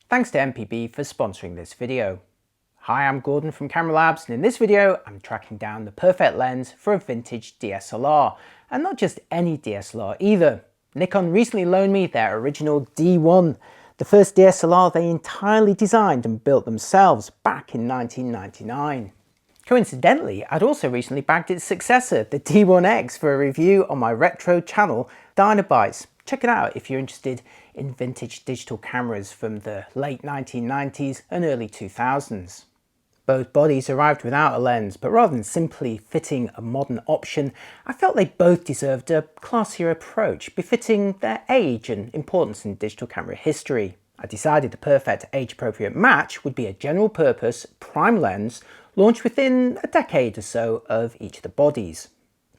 Thanks to MPB for sponsoring this video. Hi, I'm Gordon from Camera Labs, and in this video I'm tracking down the perfect lens for a vintage DSLR, and not just any DSLR either. Nikon recently loaned me their original D1, the first DSLR they entirely designed and built themselves back in 1999. Coincidentally, I'd also recently bagged its successor, the D1X, for a review on my retro channel, Dynabytes. Check it out if you're interested in vintage digital cameras from the late 1990s and early 2000s. Both bodies arrived without a lens, but rather than simply fitting a modern option, I felt they both deserved a classier approach, befitting their age and importance in digital camera history. I decided the perfect age-appropriate match would be a general-purpose prime lens launched within a decade or so of each of the bodies.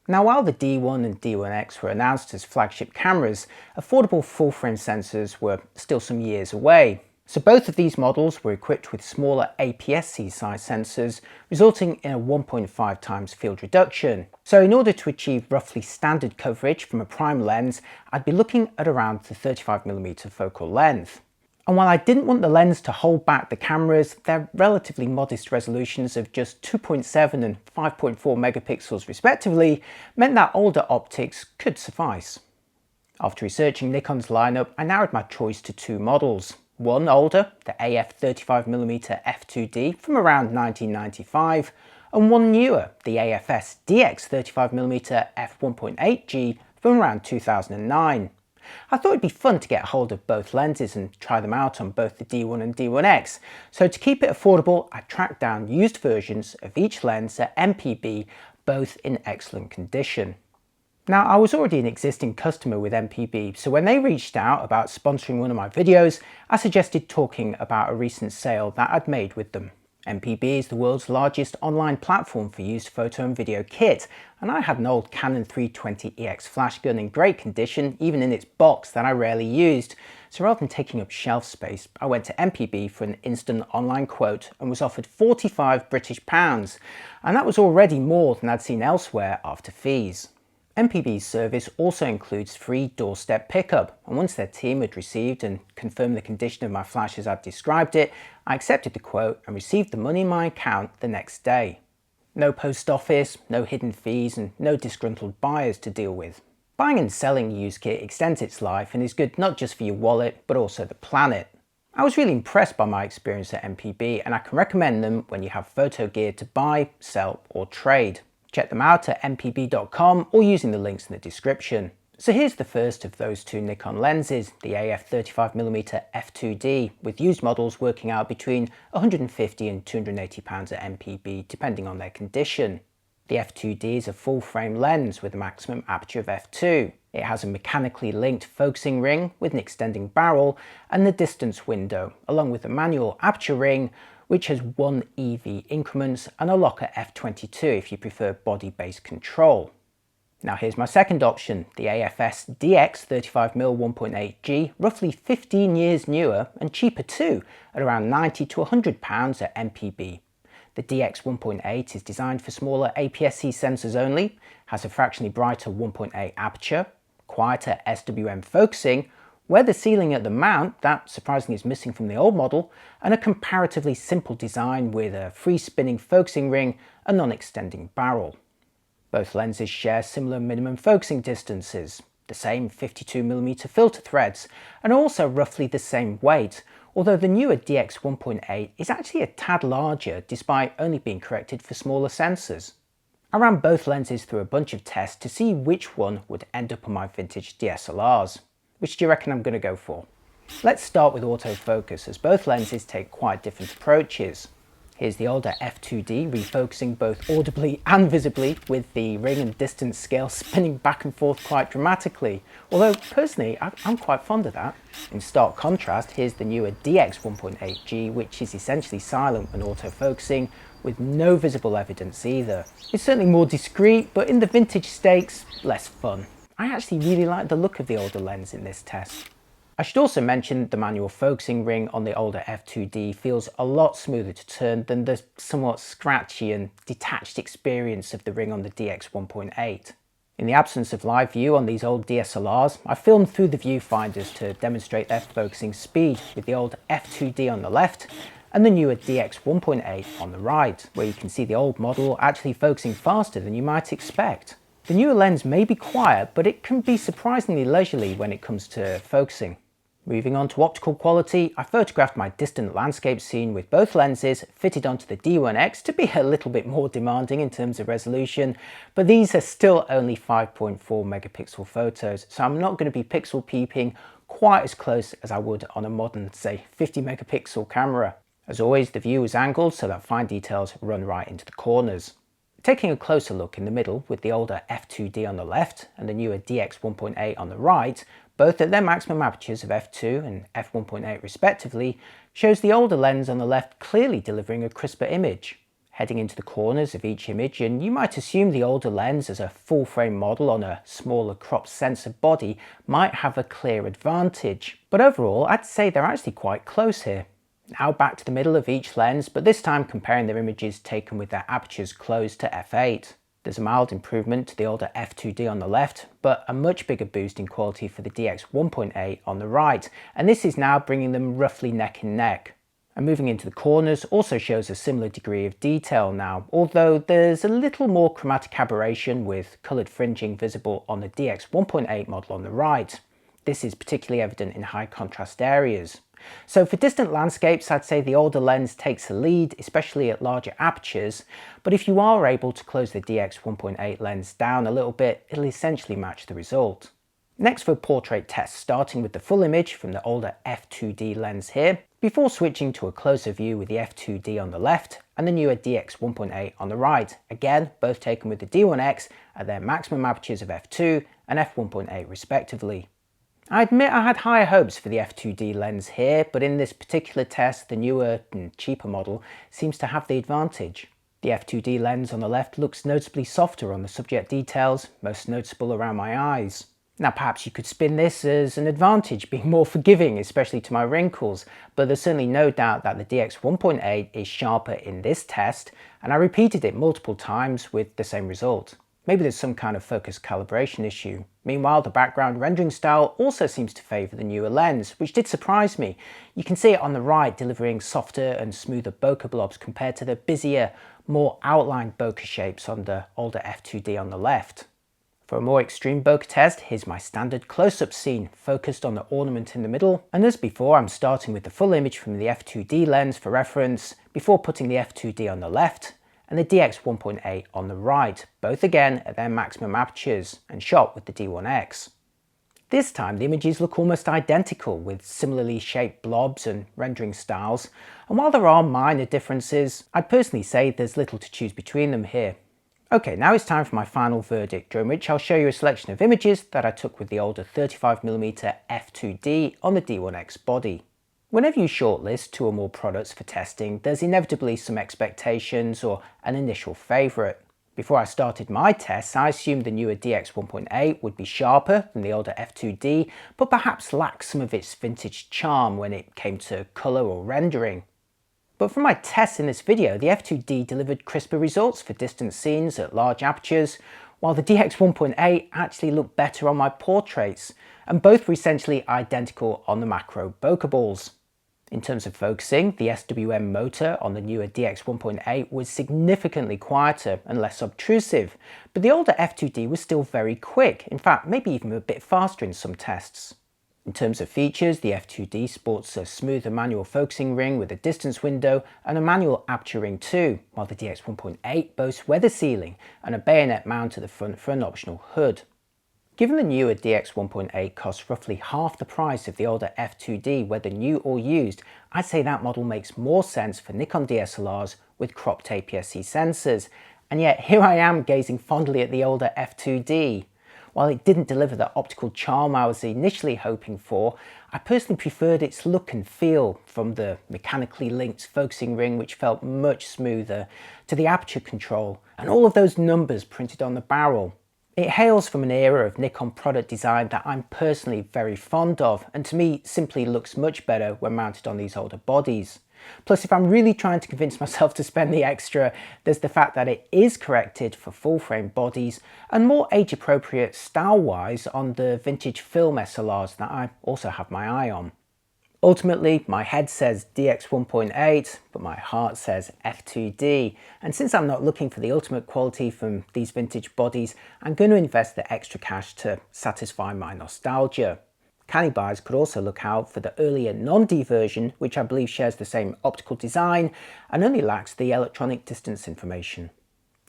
Now, while the D1 and D1X were announced as flagship cameras, affordable full-frame sensors were still some years away. So both of these models were equipped with smaller APS-C size sensors, resulting in a 1.5 times field reduction. So in order to achieve roughly standard coverage from a prime lens, I'd be looking at around the 35mm focal length. And while I didn't want the lens to hold back the cameras, their relatively modest resolutions of just 2.7 and 5.4 megapixels respectively meant that older optics could suffice. After researching Nikon's lineup, I narrowed my choice to two models. One older, the AF 35mm f2D from around 1995, and one newer, the AFS DX 35mm f1.8G from around 2009. I thought it'd be fun to get hold of both lenses and try them out on both the D1 and D1X, so to keep it affordable I tracked down used versions of each lens at MPB, both in excellent condition. Now, I was already an existing customer with MPB, so when they reached out about sponsoring one of my videos, I suggested talking about a recent sale that I'd made with them. MPB is the world's largest online platform for used photo and video kit, and I had an old Canon 320EX flash gun in great condition, even in its box, that I rarely used. So rather than taking up shelf space, I went to MPB for an instant online quote and was offered £45 British, and that was already more than I'd seen elsewhere after fees. MPB's service also includes free doorstep pickup, and once their team had received and confirmed the condition of my flash as I'd described it, I accepted the quote and received the money in my account the next day. No post office, no hidden fees, and no disgruntled buyers to deal with. Buying and selling used kit extends its life and is good not just for your wallet, but also the planet. I was really impressed by my experience at MPB, and I can recommend them when you have photo gear to buy, sell, or trade. Check them out at mpb.com or using the links in the description. So here's the first of those two Nikon lenses, the AF 35mm f2D, with used models working out between £150 and £280 at MPB, depending on their condition. The f2D is a full-frame lens with a maximum aperture of f2. It has a mechanically linked focusing ring with an extending barrel and the distance window, along with a manual aperture ring, which has 1 EV increments and a locker f22 if you prefer body-based control. Now here's my second option, the AFS DX 35mm 1.8G, roughly 15 years newer and cheaper too, at around £90 to £100 at MPB. The DX 1.8 is designed for smaller APS-C sensors only, has a fractionally brighter 1.8 aperture, quieter SWM focusing, weather sealing at the mount that surprisingly is missing from the old model, and a comparatively simple design with a free spinning focusing ring and non-extending barrel. Both lenses share similar minimum focusing distances, the same 52mm filter threads, and are also roughly the same weight, although the newer DX 1.8 is actually a tad larger despite only being corrected for smaller sensors. I ran both lenses through a bunch of tests to see which one would end up on my vintage DSLRs. Which do you reckon I'm going to go for? Let's start with autofocus, as both lenses take quite different approaches. Here's the older f2D refocusing both audibly and visibly, with the ring and distance scale spinning back and forth quite dramatically, although personally I'm quite fond of that. In stark contrast, here's the newer DX 1.8G, which is essentially silent when autofocusing, with no visible evidence either. It's certainly more discreet, but in the vintage stakes, less fun. I actually really like the look of the older lens in this test. I should also mention the manual focusing ring on the older f2D feels a lot smoother to turn than the somewhat scratchy and detached experience of the ring on the DX 1.8. In the absence of live view on these old DSLRs, I filmed through the viewfinders to demonstrate their focusing speed with the old f2D on the left and the newer DX 1.8 on the right, where you can see the old model actually focusing faster than you might expect. The newer lens may be quiet, but it can be surprisingly leisurely when it comes to focusing. Moving on to optical quality, I photographed my distant landscape scene with both lenses fitted onto the D1X to be a little bit more demanding in terms of resolution, but these are still only 5.4 megapixel photos, so I'm not going to be pixel peeping quite as close as I would on a modern, say, 50 megapixel camera. As always, the view is angled so that fine details run right into the corners. Taking a closer look in the middle with the older f2D on the left and the newer DX 1.8 on the right, both at their maximum apertures of f2 and f1.8 respectively, shows the older lens on the left clearly delivering a crisper image. Heading into the corners of each image, and you might assume the older lens as a full frame model on a smaller cropped sensor body might have a clear advantage, but overall I'd say they're actually quite close here. Now back to the middle of each lens, but this time comparing their images taken with their apertures closed to f8. There's a mild improvement to the older f2D on the left, but a much bigger boost in quality for the DX 1.8 on the right, and this is now bringing them roughly neck and neck. And moving into the corners also shows a similar degree of detail now, although there's a little more chromatic aberration with coloured fringing visible on the DX 1.8 model on the right. This is particularly evident in high contrast areas. So for distant landscapes, I'd say the older lens takes the lead, especially at larger apertures, but if you are able to close the DX 1.8 lens down a little bit, it'll essentially match the result. Next for portrait tests, starting with the full image from the older f2D lens here, before switching to a closer view with the f2D on the left and the newer DX 1.8 on the right, again both taken with the D1X at their maximum apertures of f2 and f1.8 respectively. I admit I had higher hopes for the f2D lens here, but in this particular test the newer and cheaper model seems to have the advantage. The f2D lens on the left looks noticeably softer on the subject details, most noticeable around my eyes. Now perhaps you could spin this as an advantage, being more forgiving, especially to my wrinkles, but there's certainly no doubt that the DX 1.8 is sharper in this test, and I repeated it multiple times with the same result. Maybe there's some kind of focus calibration issue. Meanwhile, the background rendering style also seems to favour the newer lens, which did surprise me. You can see it on the right delivering softer and smoother bokeh blobs compared to the busier, more outlined bokeh shapes on the older f2D on the left. For a more extreme bokeh test, here's my standard close-up scene, focused on the ornament in the middle, and as before I'm starting with the full image from the f2D lens for reference, before putting the f2D on the left, and the DX 1.8 on the right, both again at their maximum apertures and shot with the D1X. This time the images look almost identical with similarly shaped blobs and rendering styles, and while there are minor differences, I'd personally say there's little to choose between them here. Okay, now it's time for my final verdict, during which I'll show you a selection of images that I took with the older 35mm f2D on the D1X body. Whenever you shortlist 2 or more products for testing, there's inevitably some expectations or an initial favourite. Before I started my tests, I assumed the newer DX 1.8 would be sharper than the older f2D, but perhaps lack some of its vintage charm when it came to colour or rendering. But for my tests in this video, the f2D delivered crisper results for distant scenes at large apertures, while the DX 1.8 actually looked better on my portraits, and both were essentially identical on the macro bokeh balls. In terms of focusing, the SWM motor on the newer DX 1.8 was significantly quieter and less obtrusive, but the older f2D was still very quick, in fact maybe even a bit faster in some tests. In terms of features, the f2D sports a smoother manual focusing ring with a distance window and a manual aperture ring too, while the DX 1.8 boasts weather sealing and a bayonet mount at the front for an optional hood. Given the newer DX 1.8 costs roughly half the price of the older f2D, whether new or used, I'd say that model makes more sense for Nikon DSLRs with cropped APS-C sensors, and yet here I am gazing fondly at the older f2D. While it didn't deliver the optical charm I was initially hoping for, I personally preferred its look and feel, from the mechanically linked focusing ring which felt much smoother, to the aperture control, and all of those numbers printed on the barrel. It hails from an era of Nikon product design that I'm personally very fond of, and to me simply looks much better when mounted on these older bodies. Plus, if I'm really trying to convince myself to spend the extra, there's the fact that it is corrected for full frame bodies and more age appropriate style wise on the vintage film SLRs that I also have my eye on. Ultimately, my head says DX 1.8, but my heart says f2D. And since I'm not looking for the ultimate quality from these vintage bodies, I'm going to invest the extra cash to satisfy my nostalgia. Canny buyers could also look out for the earlier non-D version, which I believe shares the same optical design and only lacks the electronic distance information.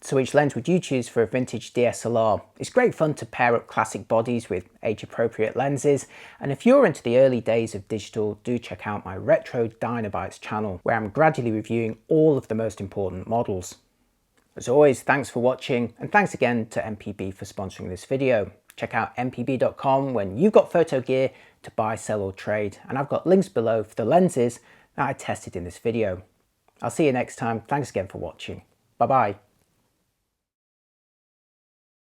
So which lens would you choose for a vintage DSLR? It's great fun to pair up classic bodies with age-appropriate lenses, and if you're into the early days of digital, do check out my Retro Dynabytes channel, where I'm gradually reviewing all of the most important models. As always, thanks for watching, and thanks again to MPB for sponsoring this video. Check out mpb.com when you've got photo gear to buy, sell or trade, and I've got links below for the lenses that I tested in this video. I'll see you next time. Thanks again for watching. Bye bye.